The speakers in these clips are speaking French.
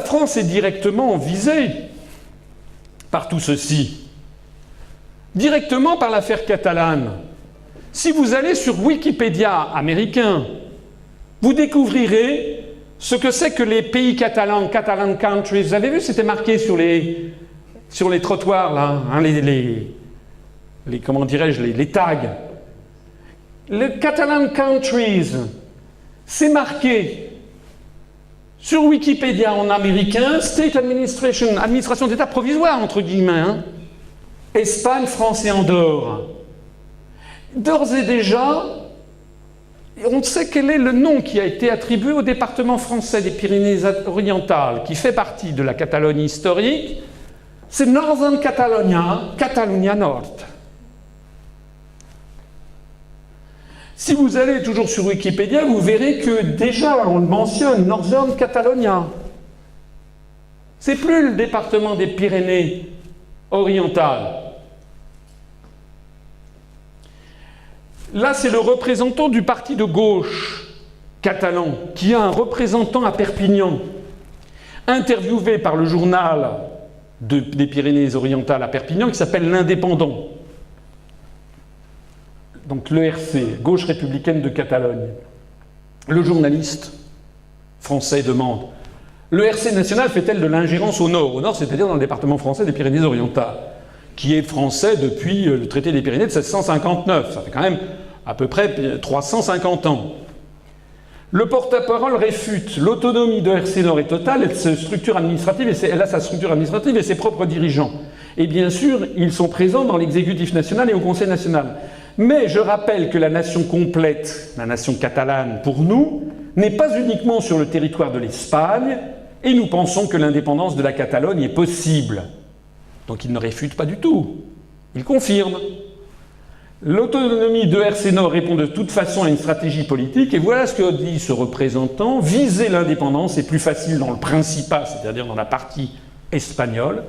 France est directement visée par tout ceci. Directement par l'affaire catalane. Si vous allez sur Wikipédia américain, vous découvrirez ce que c'est que les pays catalans, Catalan countries. Vous avez vu, c'était marqué sur les trottoirs, là, hein, comment dirais-je, les tags. Les Catalan countries, c'est marqué sur Wikipédia en américain, State Administration, administration d'État provisoire, entre guillemets, hein, Espagne, France et Andorre. D'ores et déjà, on sait quel est le nom qui a été attribué au département français des Pyrénées-Orientales, qui fait partie de la Catalogne historique. C'est Northern Catalonia, Catalunya Nord. Si vous allez toujours sur Wikipédia, vous verrez que déjà on le mentionne, Northern Catalonia. C'est plus le département des Pyrénées orientales. Là, c'est le représentant du parti de gauche catalan qui a un représentant à Perpignan, interviewé par le journal des Pyrénées-Orientales à Perpignan, qui s'appelle L'Indépendant. Donc l'ERC, Gauche républicaine de Catalogne. Le journaliste français demande « L'ERC national fait-elle de l'ingérence au nord ?» Au nord, c'est-à-dire dans le département français des Pyrénées-Orientales, qui est français depuis le traité des Pyrénées de 1659. Ça fait quand même à peu près 350 ans. Le porte-parole réfute. L'autonomie de RC Nord est totale, elle a sa structure administrative et ses propres dirigeants. Et bien sûr, ils sont présents dans l'exécutif national et au Conseil national. Mais je rappelle que la nation complète, la nation catalane pour nous, n'est pas uniquement sur le territoire de l'Espagne, et nous pensons que l'indépendance de la Catalogne est possible. Donc il ne réfute pas du tout, il confirme. L'autonomie de RC Nord répond de toute façon à une stratégie politique, et voilà ce que dit ce représentant. Viser l'indépendance est plus facile dans le Principat, c'est-à-dire dans la partie espagnole,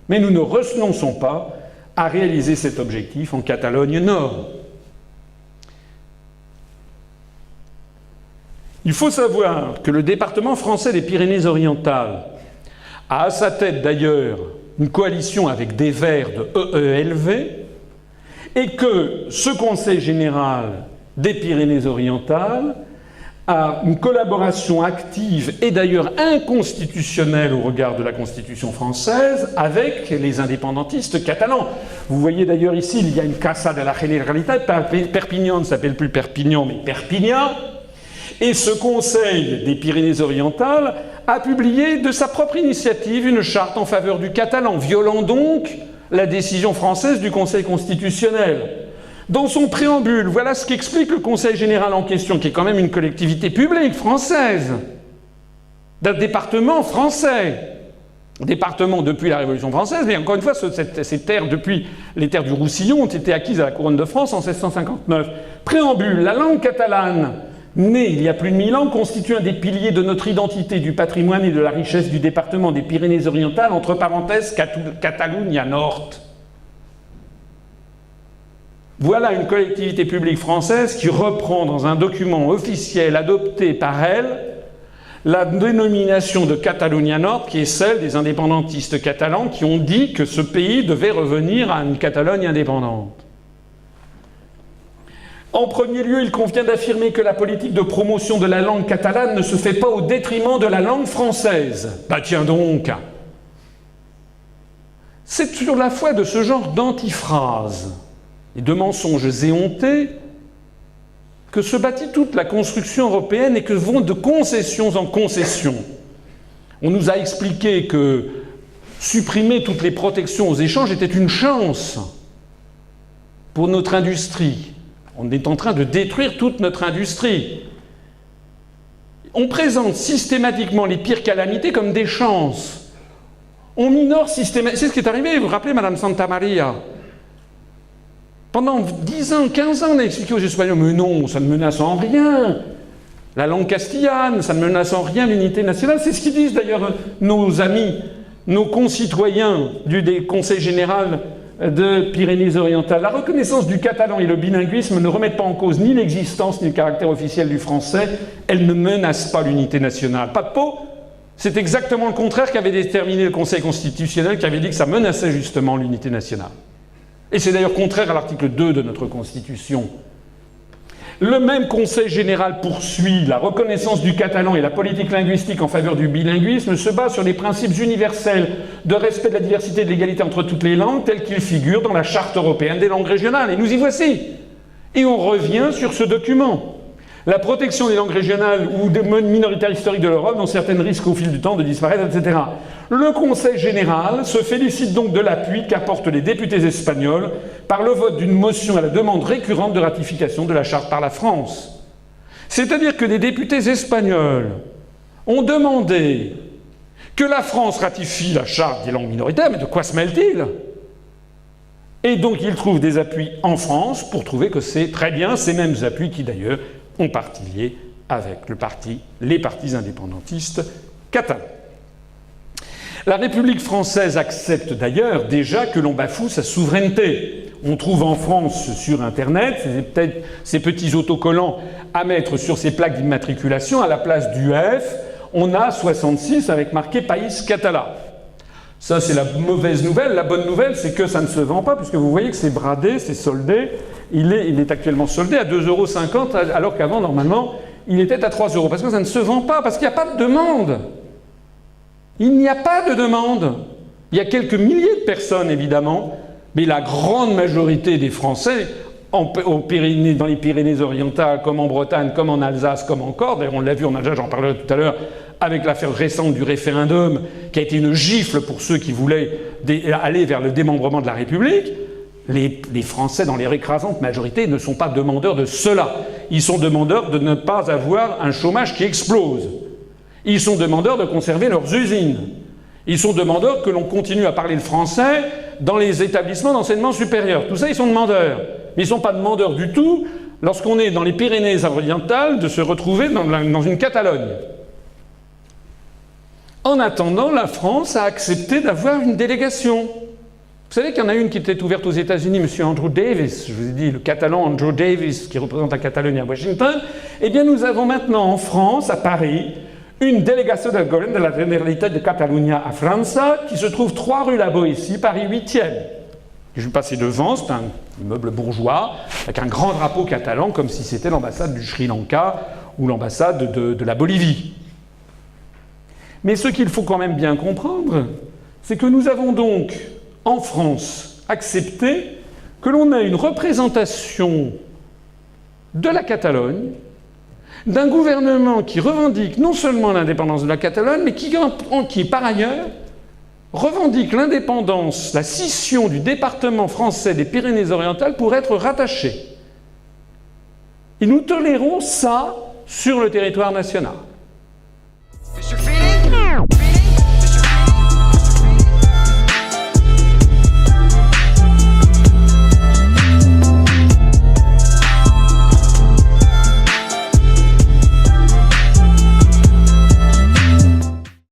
mais nous ne renonçons pas à réaliser cet objectif en Catalogne Nord. Il faut savoir que le département français des Pyrénées-Orientales a à sa tête d'ailleurs une coalition avec des Verts de EELV, et que ce Conseil général des Pyrénées-Orientales a une collaboration active et d'ailleurs inconstitutionnelle au regard de la Constitution française avec les indépendantistes catalans. Vous voyez d'ailleurs ici, il y a une Casa de la Generalitat, Perpignan ne s'appelle plus Perpignan mais Perpignan, et ce Conseil des Pyrénées-Orientales a publié de sa propre initiative une charte en faveur du catalan, violant donc la décision française du Conseil constitutionnel. Dans son préambule, voilà ce qu'explique le Conseil général en question, qui est quand même une collectivité publique française, d'un département français. Département depuis la Révolution française, mais encore une fois, ces terres, depuis les terres du Roussillon, ont été acquises à la Couronne de France en 1659. Préambule, la langue catalane, née il y a plus de 1000 ans, constitue un des piliers de notre identité, du patrimoine et de la richesse du département des Pyrénées-Orientales, entre parenthèses, Catalunya Nord. Voilà une collectivité publique française qui reprend dans un document officiel adopté par elle la dénomination de Catalunya Nord, qui est celle des indépendantistes catalans qui ont dit que ce pays devait revenir à une Catalogne indépendante. En premier lieu, il convient d'affirmer que la politique de promotion de la langue catalane ne se fait pas au détriment de la langue française. Bah tiens donc! C'est sur la foi de ce genre d'antiphrases et de mensonges éhontés que se bâtit toute la construction européenne et que vont de concessions en concessions. On nous a expliqué que supprimer toutes les protections aux échanges était une chance pour notre industrie. On est en train de détruire toute notre industrie. On présente systématiquement les pires calamités comme des chances. On minore systématiquement... C'est ce qui est arrivé, vous vous rappelez, Madame Santamaria? Pendant 10 ans, 15 ans, on a expliqué aux Espagnols, mais non, ça ne menace en rien. La langue castillane, ça ne menace en rien l'unité nationale. C'est ce qu'ils disent d'ailleurs nos amis, nos concitoyens du Conseil général de Pyrénées-Orientales. La reconnaissance du catalan et le bilinguisme ne remettent pas en cause ni l'existence ni le caractère officiel du français. Elles ne menacent pas l'unité nationale. Pas de peau. C'est exactement le contraire qu'avait déterminé le Conseil constitutionnel, qui avait dit que ça menaçait justement l'unité nationale. Et c'est d'ailleurs contraire à l'article 2 de notre Constitution. Le même Conseil général poursuit la reconnaissance du catalan et la politique linguistique en faveur du bilinguisme se base sur les principes universels de respect de la diversité et de l'égalité entre toutes les langues tels qu'ils figurent dans la Charte européenne des langues régionales. Et nous y voici. Et on revient sur ce document. La protection des langues régionales ou des minoritaires historiques de l'Europe dont certaines risquent au fil du temps de disparaître, etc. Le Conseil général se félicite donc de l'appui qu'apportent les députés espagnols par le vote d'une motion à la demande récurrente de ratification de la Charte par la France. C'est-à-dire que les députés espagnols ont demandé que la France ratifie la Charte des langues minoritaires, mais de quoi se mêle-t-il ? Et donc ils trouvent des appuis en France pour trouver que c'est très bien, ces mêmes appuis qui d'ailleurs ont parti lié avec les partis indépendantistes catalans. La République française accepte d'ailleurs déjà que l'on bafoue sa souveraineté. On trouve en France sur Internet ces petits autocollants à mettre sur ces plaques d'immatriculation. À la place du F, on a 66 avec marqué País Català. Ça, c'est la mauvaise nouvelle. La bonne nouvelle, c'est que ça ne se vend pas, puisque vous voyez que c'est bradé, c'est soldé. Il est actuellement soldé à 2,50 €, alors qu'avant, normalement, il était à 3 €. Parce que ça ne se vend pas, parce qu'il n'y a pas de demande. Il n'y a pas de demande. Il y a quelques milliers de personnes, évidemment, mais la grande majorité des Français, dans les Pyrénées-Orientales, comme en Bretagne, comme en Alsace, comme en Corse, d'ailleurs on l'a vu en Alsace, j'en parlerai tout à l'heure, avec l'affaire récente du référendum, qui a été une gifle pour ceux qui voulaient aller vers le démembrement de la République, les Français, dans leur écrasante majorité, ne sont pas demandeurs de cela. Ils sont demandeurs de ne pas avoir un chômage qui explose. Ils sont demandeurs de conserver leurs usines. Ils sont demandeurs que l'on continue à parler le français dans les établissements d'enseignement supérieur. Tout ça, ils sont demandeurs. Mais ils ne sont pas demandeurs du tout, lorsqu'on est dans les Pyrénées-Orientales, de se retrouver dans une Catalogne. En attendant, la France a accepté d'avoir une délégation. Vous savez qu'il y en a une qui était ouverte aux États-Unis, M. Andrew Davis, je vous ai dit, le catalan Andrew Davis, qui représente la Catalogne à Washington. Eh bien, nous avons maintenant en France, à Paris, une délégation del Govern de la Generalitat de Catalunya à França, qui se trouve 3 rue La Boétie, Paris 8e. Je vais passer devant, c'est un immeuble bourgeois, avec un grand drapeau catalan, comme si c'était l'ambassade du Sri Lanka ou l'ambassade de la Bolivie. Mais ce qu'il faut quand même bien comprendre, c'est que nous avons donc, en France, accepté que l'on ait une représentation de la Catalogne, d'un gouvernement qui revendique non seulement l'indépendance de la Catalogne, mais qui par ailleurs, revendique l'indépendance, la scission du département français des Pyrénées-Orientales pour être rattaché. Et nous tolérons ça sur le territoire national.